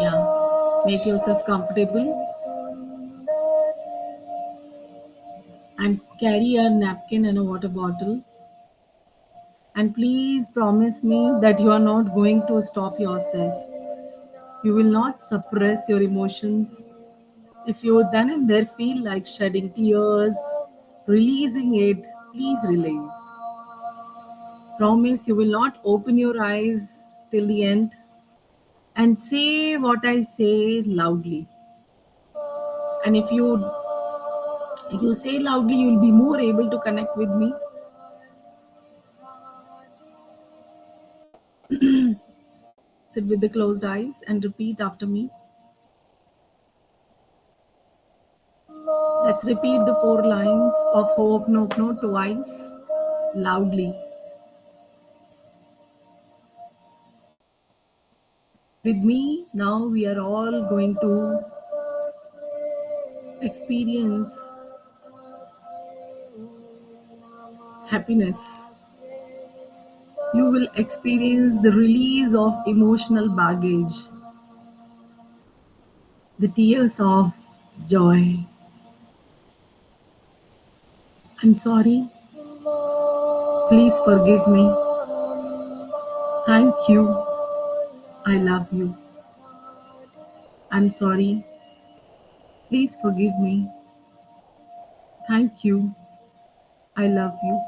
Yeah. Make yourself comfortable and carry a napkin and a water bottle. And please promise me that you are not going to stop yourself. You will not suppress your emotions. If you then and there feel like shedding tears, releasing it, please release. Promise you will not open your eyes till the end and say what I say loudly. And if you say loudly, you will be more able to connect with me. Sit with the closed eyes and repeat after me. Let's repeat the 4 lines of Ho'oponopono twice loudly. With me, now we are all going to experience happiness. You will experience the release of emotional baggage, the tears of joy. I'm sorry. Please forgive me. Thank you. I love you. I'm sorry. Please forgive me. Thank you. I love you.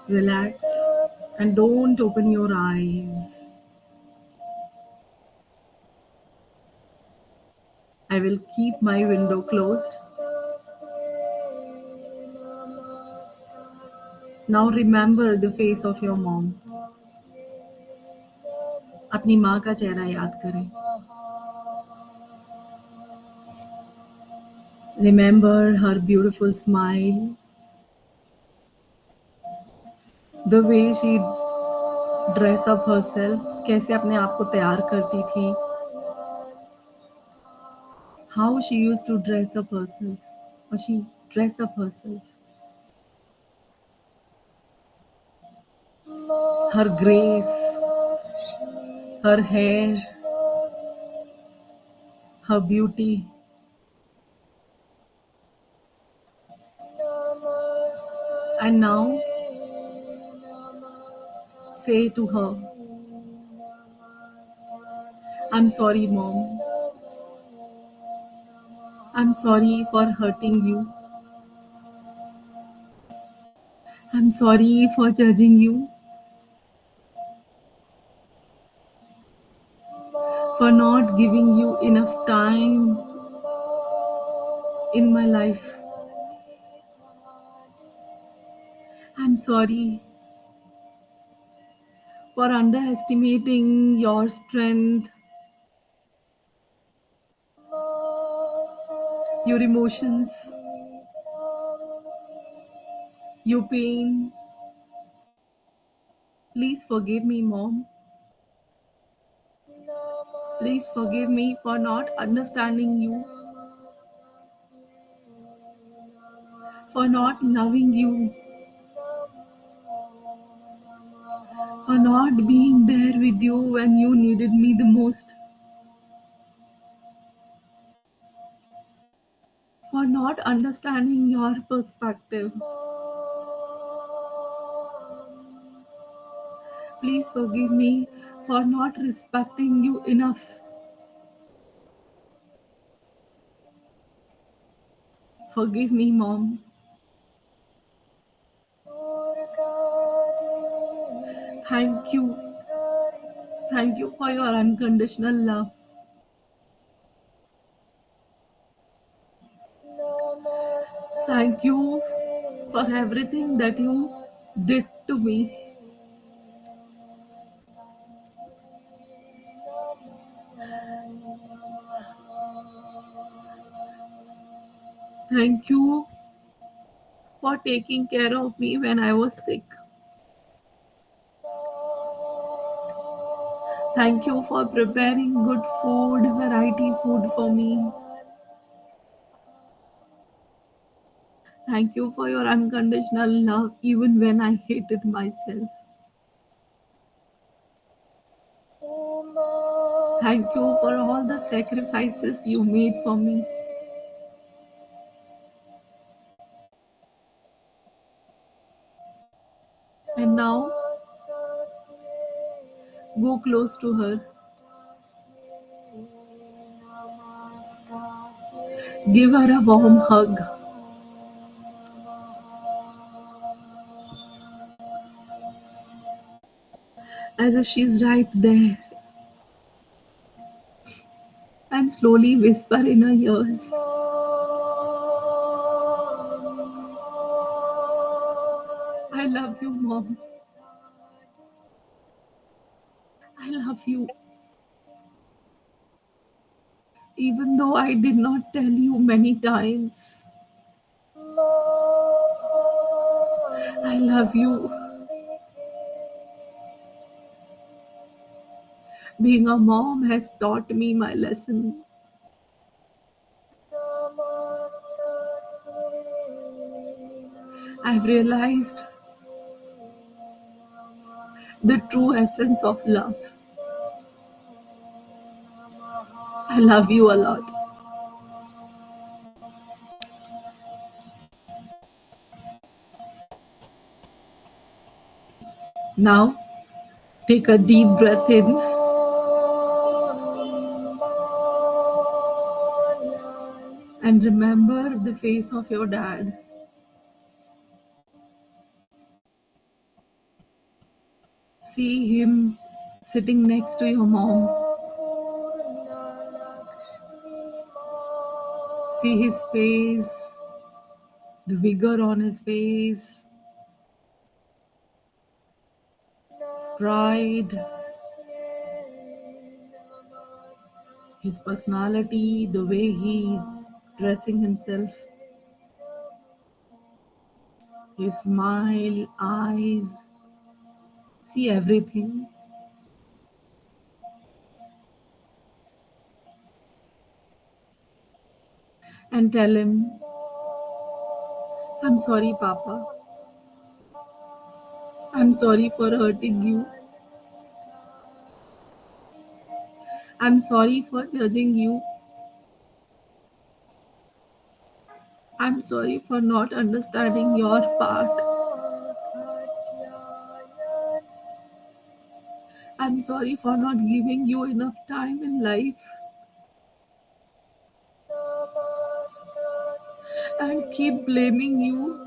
Relax and don't open your eyes. I will keep my window closed. Now remember the face of your mom. अपनी माँ का चेहरा याद करें. Remember her beautiful smile, the way she dress up herself, कैसे अपने आप को तैयार करती थी, how she used to dress up herself, or she dress up herself, her grace, her hair, her beauty. And now say to her, I'm sorry, mom. I'm sorry for hurting you. I'm sorry for judging you, for not giving you enough time in my life. I'm sorry for underestimating your strength, your emotions, your pain. Please forgive me, mom. Please forgive me for not understanding you, for not loving you, for not being there with you when you needed me the most, for not understanding your perspective. Please forgive me for not respecting you enough. Forgive me, mom. Thank you. Thank you for your unconditional love. Thank you for everything that you did to me. Thank you for taking care of me when I was sick. Thank you for preparing good food, variety food for me. Thank you for your unconditional love even when I hated myself. Thank you for all the sacrifices you made for me. And now, go close to her. Give her a warm hug, as if she's right there, and slowly whisper in her ears, I love you, Mom. I love you. Even though I did not tell you many times, I love you. Being a mom has taught me my lesson. I've realized the true essence of love. I love you a lot. Now, take a deep breath in and remember the face of your dad. See him sitting next to your mom. See his face, the vigor on his face, pride, his personality, the way he's dressing himself, his smile, eyes. See everything and tell him, I'm sorry, Papa. I'm sorry for hurting you. I'm sorry for judging you. I'm sorry for not understanding your part. I'm sorry for not giving you enough time in life and keep blaming you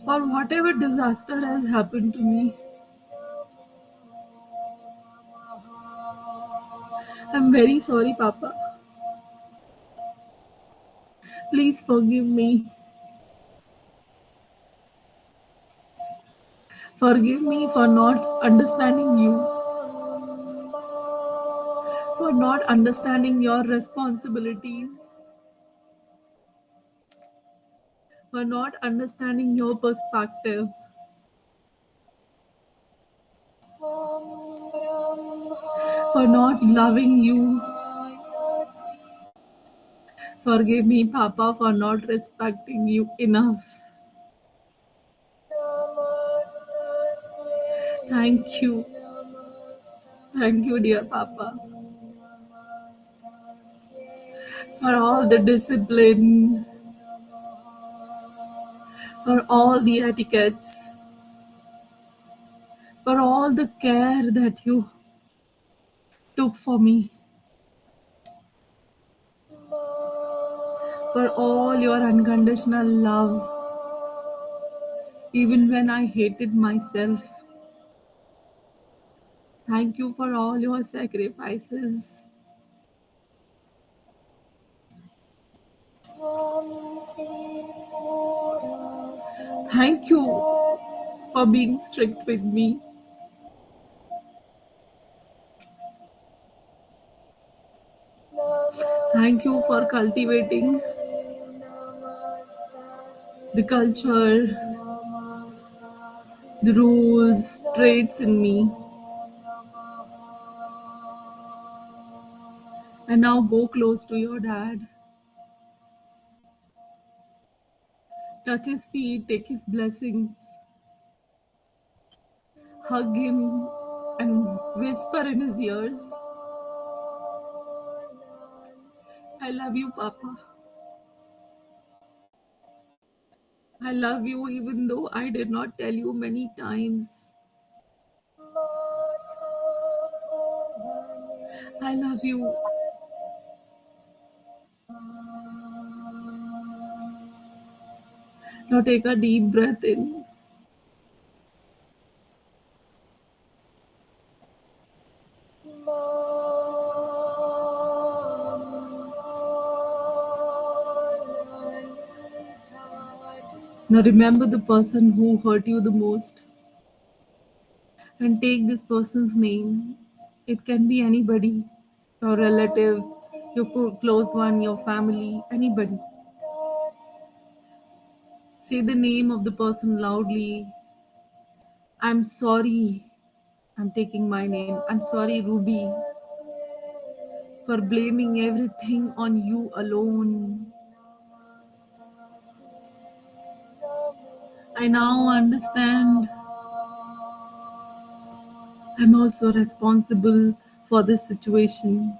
for whatever disaster has happened to me. I'm very sorry, Papa. Please forgive me. Forgive me for not understanding you, for not understanding your responsibilities, for not understanding your perspective, for not loving you. Forgive me, Papa, for not respecting you enough. Thank you. Thank you, dear Papa, for all the discipline, for all the etiquettes, for all the care that you took for me, for all your unconditional love, even when I hated myself. Thank you for all your sacrifices. Thank you for being strict with me. Thank you for cultivating the culture, the rules, traits in me. And now go close to your dad. Touch his feet, take his blessings. Hug him, and whisper in his ears, I love you, Papa. I love you even though I did not tell you many times. I love you. Now take a deep breath in. Now remember the person who hurt you the most and take this person's name. It can be anybody, your relative, your close one, your family, anybody. Say the name of the person loudly. I'm sorry. I'm taking my name. I'm sorry, Ruby, for blaming everything on you alone. I now understand I'm also responsible for this situation.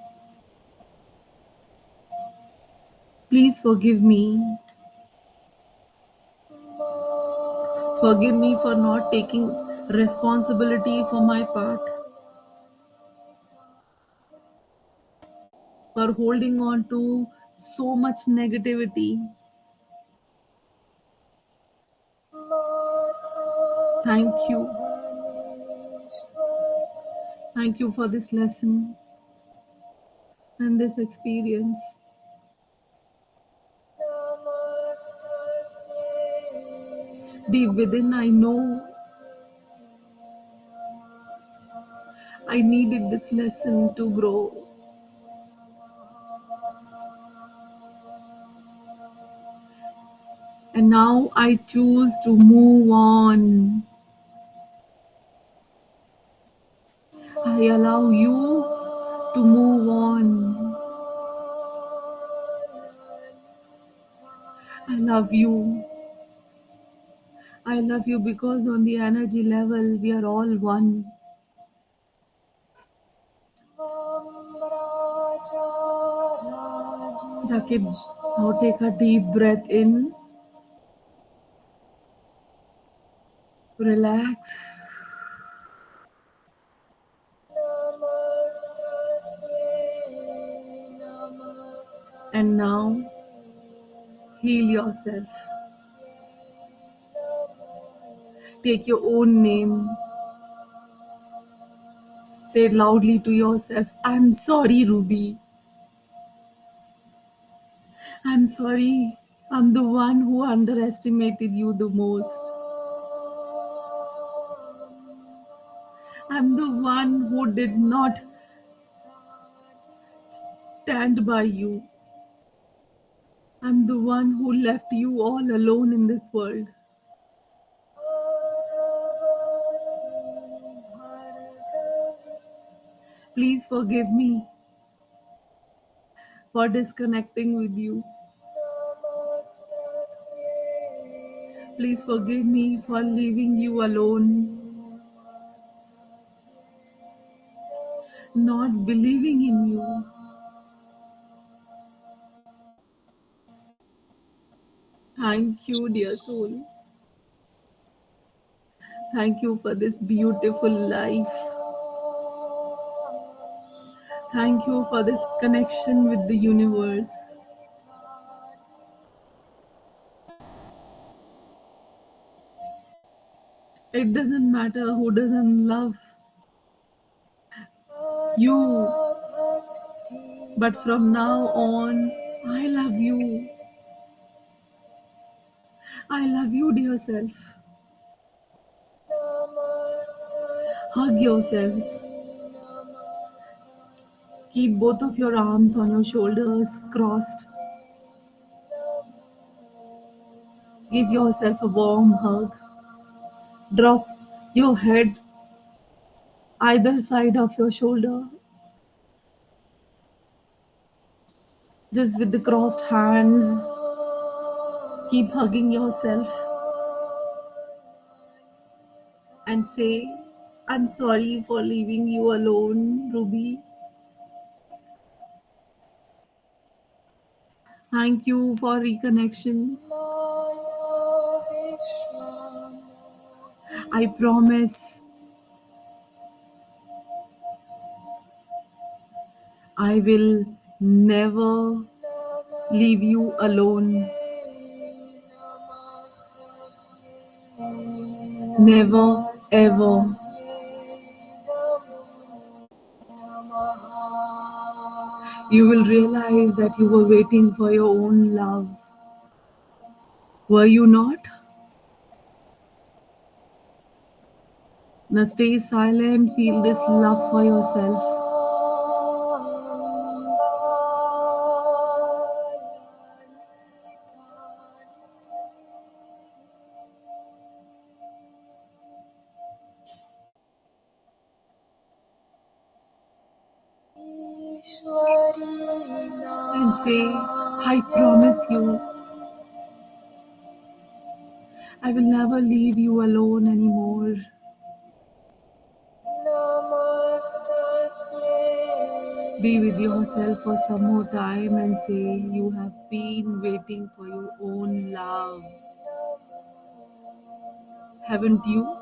Please forgive me. Forgive me for not taking responsibility for my part, for holding on to so much negativity. Thank you. Thank you for this lesson and this experience. Deep within, I know I needed this lesson to grow. And now I choose to move on. I allow you to move on. I love you. I love you because on the energy level, we are all one. Rakib, now take a deep breath in. Relax. And now, heal yourself. Take your own name. Say it loudly to yourself. I'm sorry, Ruby. I'm sorry. I'm the one who underestimated you the most. I'm the one who did not stand by you. I'm the one who left you all alone in this world. Please forgive me for disconnecting with you. Please forgive me for leaving you alone, not believing in you. Thank you, dear soul. Thank you for this beautiful life. Thank you for this connection with the universe. It doesn't matter who doesn't love you, but from now on, I love you. I love you, dear self. Hug yourselves. Keep both of your arms on your shoulders crossed. Give yourself a warm hug. Drop your head either side of your shoulder, just with the crossed hands. Keep hugging yourself and say, I'm sorry for leaving you alone, Ruby. Thank you for reconnection. I promise I will never leave you alone. Never, ever. You will realize that you were waiting for your own love. Were you not? Now stay silent, feel this love for yourself. And say, I promise you, I will never leave you alone anymore. Be with yourself for some more time and say, you have been waiting for your own love. Haven't you?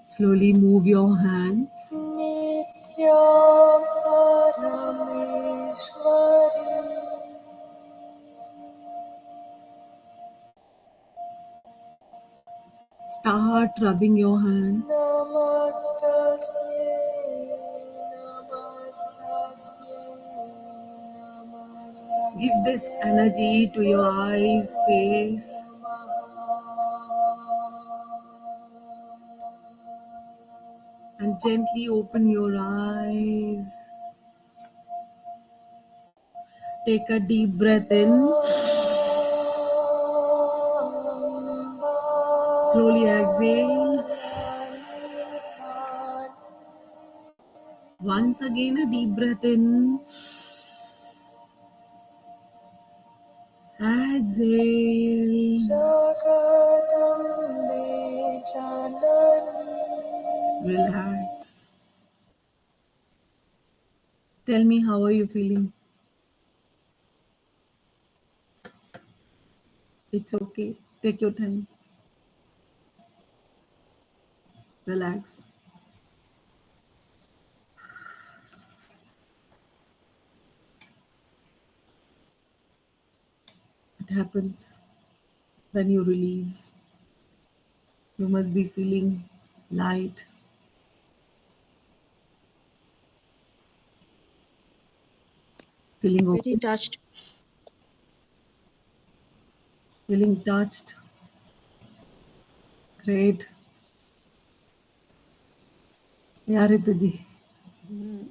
Slowly move your hands. Start rubbing your hands. Give this energy to your eyes, face. And gently open your eyes. Take a deep breath in. Slowly exhale. Once again, a deep breath in. Exhale. Relax. Tell me, how are you feeling? It's okay. Take your time. Relax. It happens when you release. You must be feeling light, feeling Very okay, touched. feeling touched. Great. Yeah, Ritu ji. Mm,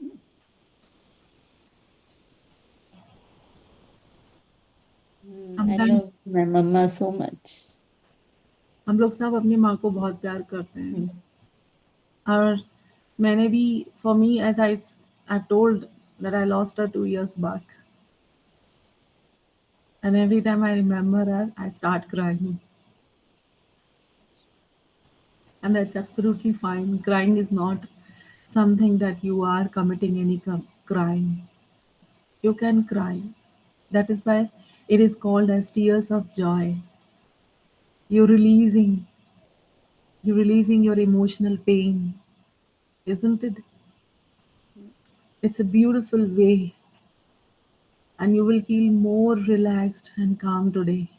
I Sometimes love my mama so much. हम लोग सब अपनी माँ को बहुत प्यार करते हैं. Mm. और मैंने भी, for me, as I've told that I lost her 2 years back. And every time I remember her, I start crying. And that's absolutely fine. Crying is not something that you are committing any crime. You can cry. That is why it is called as tears of joy. You're releasing, you're releasing your emotional pain, isn't it? It's a beautiful way, and you will feel more relaxed and calm today.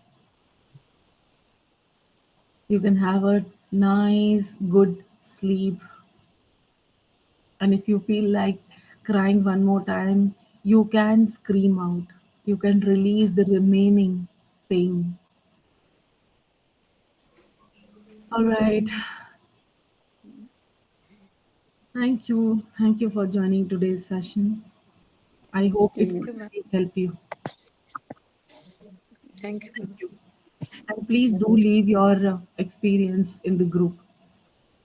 You can have a nice, good sleep. And if you feel like crying one more time, you can scream out. You can release the remaining pain. All right. Thank you. Thank you for joining today's session. I hope it Still, will Thank you, ma'am. help you. Thank you, Thank ma'am. you. And please do leave your experience in the group.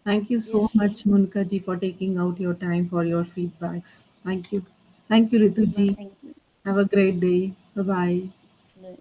Thank you so Yes, ma'am. much, Munka ji, for taking out your time for your feedbacks. Thank you. Thank you, Thank Ritu you, ma'am. ji. thank you. Have a great day. Bye bye. Bye.